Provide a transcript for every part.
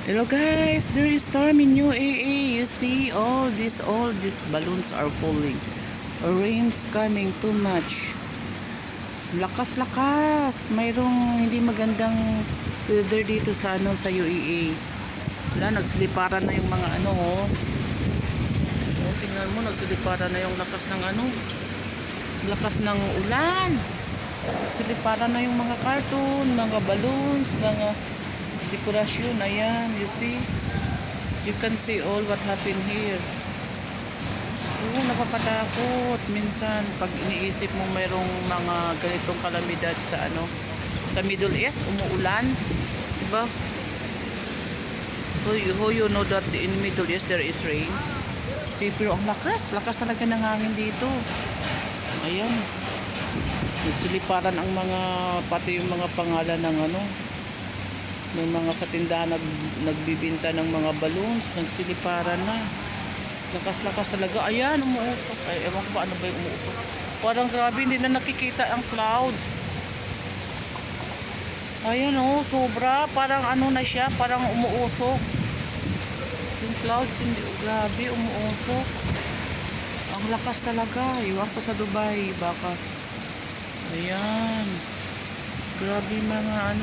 Hello guys, there is storm in UAE. You see all these balloons are falling. Rain's coming too much. Lakas-lakas. Mayroong hindi magandang weather dito sa sa UAE. Wala, nagsiliparan na yung mga oh. Tingnan mo, nagsiliparan na yung lakas ng ulan. Nagsiliparan na yung mga cartoon, mga balloons, mga dekorasyon. Ayan, you see, you can see all what happened here. Oo, nakakatakot minsan pag iniisip mo mayroong mga ganitong kalamidad sa sa Middle East, umuulan, diba? So you know that in Middle East there is rain. See, pero ang lakas talaga ng hangin dito. Ayan, nagsiliparan ang pati yung mga pangalan ng ng mga katindahan nagbibinta ng mga balloons, nagsiliparan na. Lakas talaga. Ayan, umuusok. Ay, ewan ko ba ano ba yung umuusok. Parang grabe, hindi na nakikita ang clouds. Ayan sobra. Parang na siya, parang umuusok. Yung clouds, hindi, grabe, umuusok. Ang lakas talaga. Iwan ko sa Dubai, baka. Ayan. Grabe mga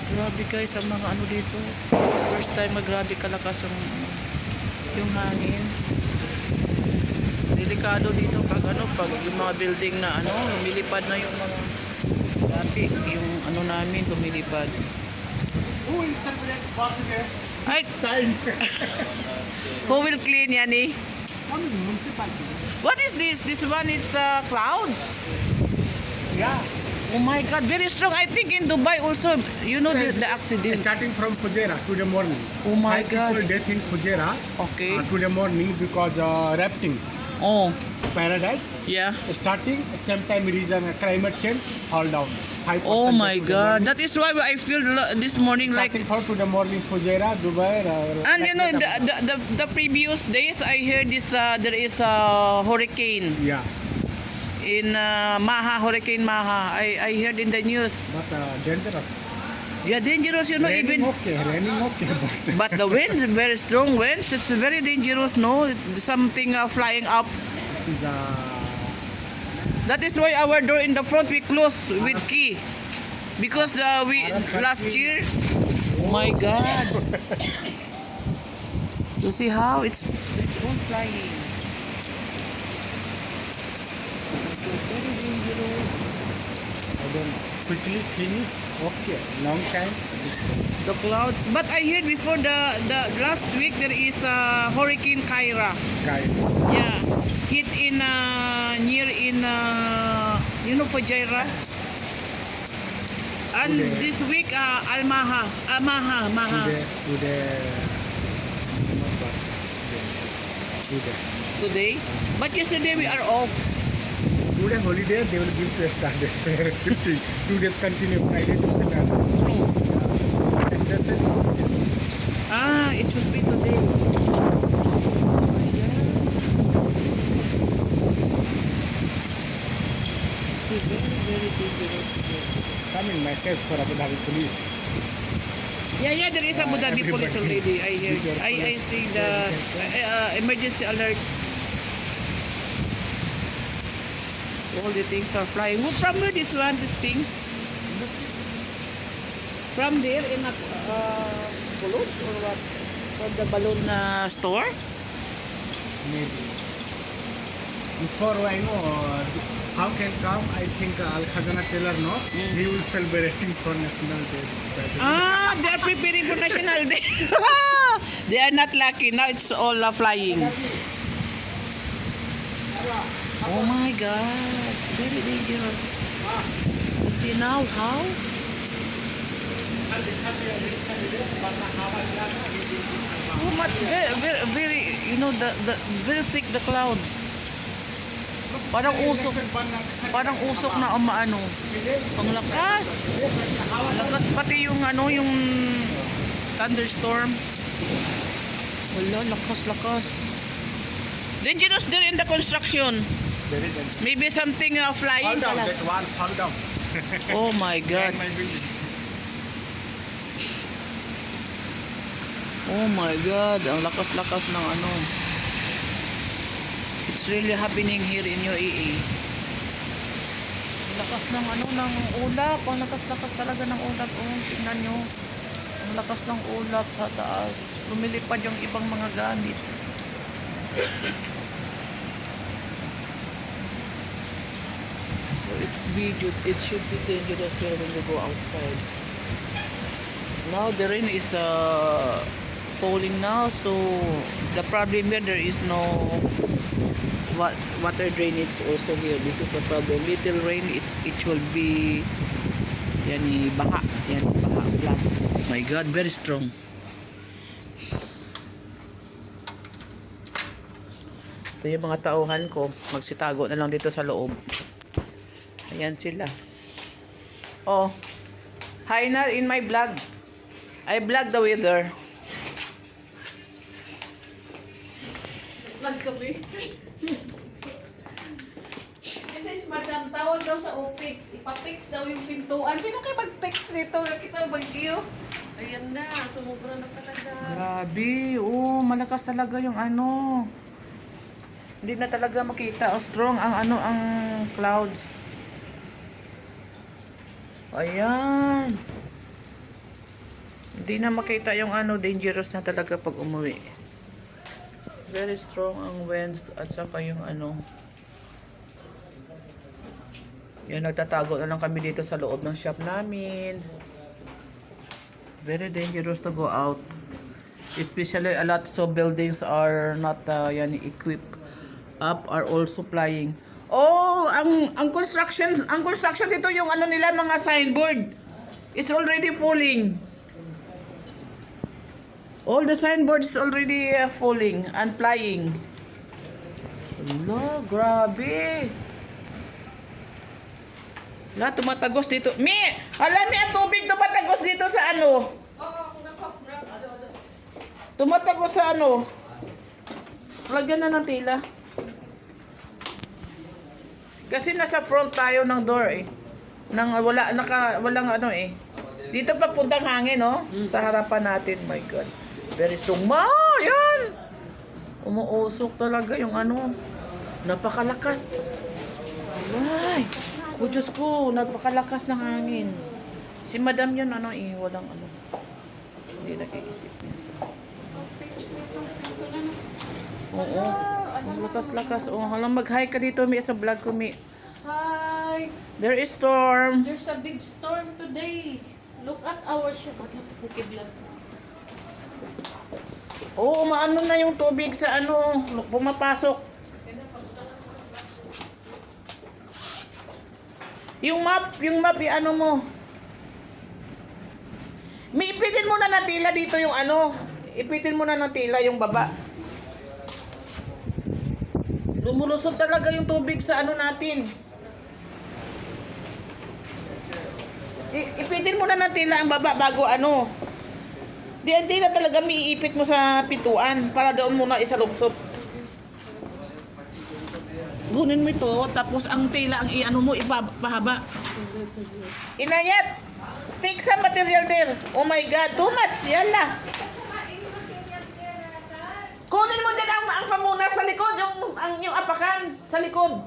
grabe guys ang mga dito. First time grabe kalakas yung hangin. Delikado dito pag pag yung mga building na lumilipad na yung mga dati, yung namin lumilipad. Ay, who will clean yan What is this? This one is clouds. Yeah. Oh my God, very strong. I think in Dubai also, you know the accident. Starting from Fujairah today morning. Oh my 5 God. people death in Fujairah Okay. today morning because rafting Oh, paradise. yeah. Starting same time reason climate change all down. 5% Oh my today God. morning. That is why I feel this morning like. Starting from today morning Fujairah, Dubai. And you know the previous days I heard there is a hurricane Yeah, in Hurricane Maha. I heard in the news. but dangerous. Yeah, dangerous. You know, Raining even. okay, raining okay, But the winds, very strong winds. It's very dangerous. No, something flying up. this is That is why our door in the front we close with key, because we last year. Oh my God! You see how it's all flying. Very dangerous. I don't know. Quickly finish. Okay, long time. The clouds. But I heard before the last week there is a Hurricane Kyra. Sky. Yeah, hit in near in Fujairah. And Today. this week Maha. Today. Not bad. Today. Today. But yesterday we are off. Today holiday, they will give to a standard shifting. 2 days continue. Friday to Saturday. Especially It should be today. Oh my God. See, very dangerous. coming message for Abu Dhabi police. Yeah, there is Abu Dhabi police Everybody. already. I hear. I see the emergency alert. All the things are flying. From where this things? From there in a balloon or what? From the balloon store? Maybe. Before I know how can come, I think Al Khazana Taylor no, he will celebrating for National Day. They are preparing for National Day. They are not lucky. Now it's all flying. Oh my God. Very dangerous. You see now how? Too much. Very, you know, the very thick the clouds. Parang usok na Ang lakas. Lakas pati yung yung thunderstorm. Wala, lakas. Dangerous there in the construction. Very dangerous. Maybe something Fall flying. down, that one fall down. Oh my God. And my building. Oh my God, ang lakas-lakas ng ano. It's really happening here in UAE. Ang lakas ng ano, ng ulap. Ang lakas-lakas talaga ng ulap. Oh, tingnan nyo. Ang lakas ng ulap sa taas. Lumilipad yung ibang mga gamit. So it should be dangerous here when you go outside. Now the rain is falling now, so the problem here, there is no water drainage also here. This is the problem. Little rain, it will be baha, flood. My God, very strong. Ito yung mga tauhan ko, magsitago na lang dito sa loob. Ayan sila. Oh, hi na in my vlog. I vlog the weather. Vlog kami. Yes, madam, tawag daw sa office. Ipapix daw yung pintuan. Sino kayo mag-fix nito? Nakita bagyo. Ayan na, sumubra na talaga. Grabe, oh, malakas talaga yung ano. Hindi na talaga makita. Oh, strong ang ano, ang clouds. Ayan. Hindi na makita yung ano, dangerous na talaga pag umuwi. Very strong ang winds at saka yung ano. Yan, nagtatago na lang kami dito sa loob ng shop namin. Very dangerous to go out. Especially a lot of buildings are not equipped up, are also flying. Oh, ang construction dito yung ano nila, mga signboard. It's already falling. All the signboards is already falling and flying. Hello, grabe. Wala, tumatagos dito. Alam mi, ang tubig tumatagos dito sa ano? Oo, nakapra. Tumatagos sa ano? Lagyan na ng tila. Kasi nasa front tayo ng door eh. Walang ano eh. Dito papuntang hangin, no? Sa harapan natin, my God. Very strong. Yan! Umuusok talaga yung ano. Napakalakas. Ay! Oh, Diyos ko, napakalakas ng hangin. Si Madam yun, walang ano. Hindi nag-iisip niya. Oo. Ang lakas-lakas. Oh, halang mag-hi ka dito, Mi, sa vlog ko, Mi. Hi! There is storm. There's a big storm today. Look at our shop. At napukiblan. Oo, maano na yung tubig sa ano, pumapasok. Yung map, ano mo. May ipitin mo na ng tila dito yung ano. Ipitin mo na ng tila yung baba. Lumulusog talaga yung tubig sa ano natin. Ipitin mo na ng tila ang baba bago ano. Di ang tila talaga maiipit mo sa pituan para doon muna isalubsob. Gunin mo ito, tapos ang tila ang iano mo ipahaba. Inayat! Take some material there. Oh my God, too much. Yala. Kunin mo din ang pamunas sa likod, yung apakan sa likod.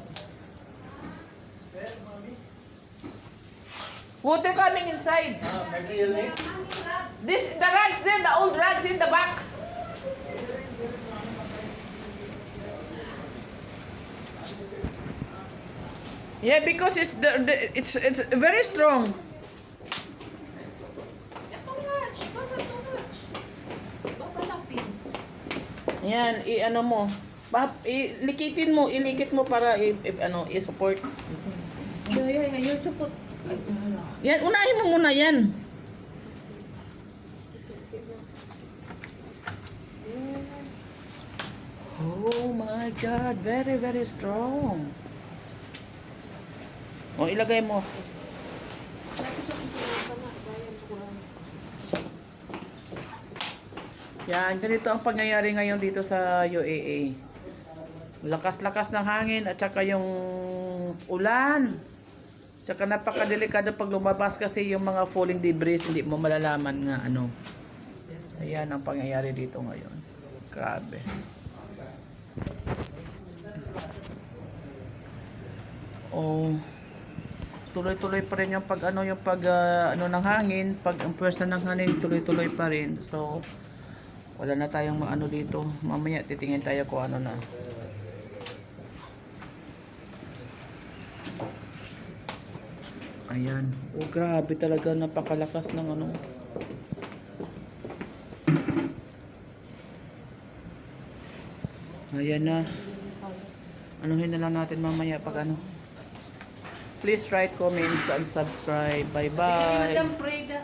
Water coming inside. The rags there, the old rags in the back. Yeah, because it's very strong. Too much. Bakit too much? Babalapin. Yan, i-ano mo. Ilikitin mo, ilikit mo para i-support. Yung supot. Yan, unahin mo muna yan. Oh my God, very, very strong. O, ilagay mo. Yan, ganito ang pangyayari ngayon dito sa UAE. Lakas-lakas ng hangin at saka yung ulan. Tsaka napakadelikado pag lumabas kasi yung mga falling debris, hindi mo malalaman nga ano. Ayan ang pangyayari dito ngayon. Grabe. Oh, tuloy-tuloy pa rin yung pag ano ng hangin, pag ang pwersa ng hangin tuloy-tuloy pa rin. So wala na tayong maano dito. Mamaya titingin tayo kung ano na. Ayan. Oh, grabe talaga, napakalakas ng ano. Ayan na. Anuhin na lang natin mamaya pag ano. Please write comments and subscribe. Tingnan ni Bye-bye. Madam Freda.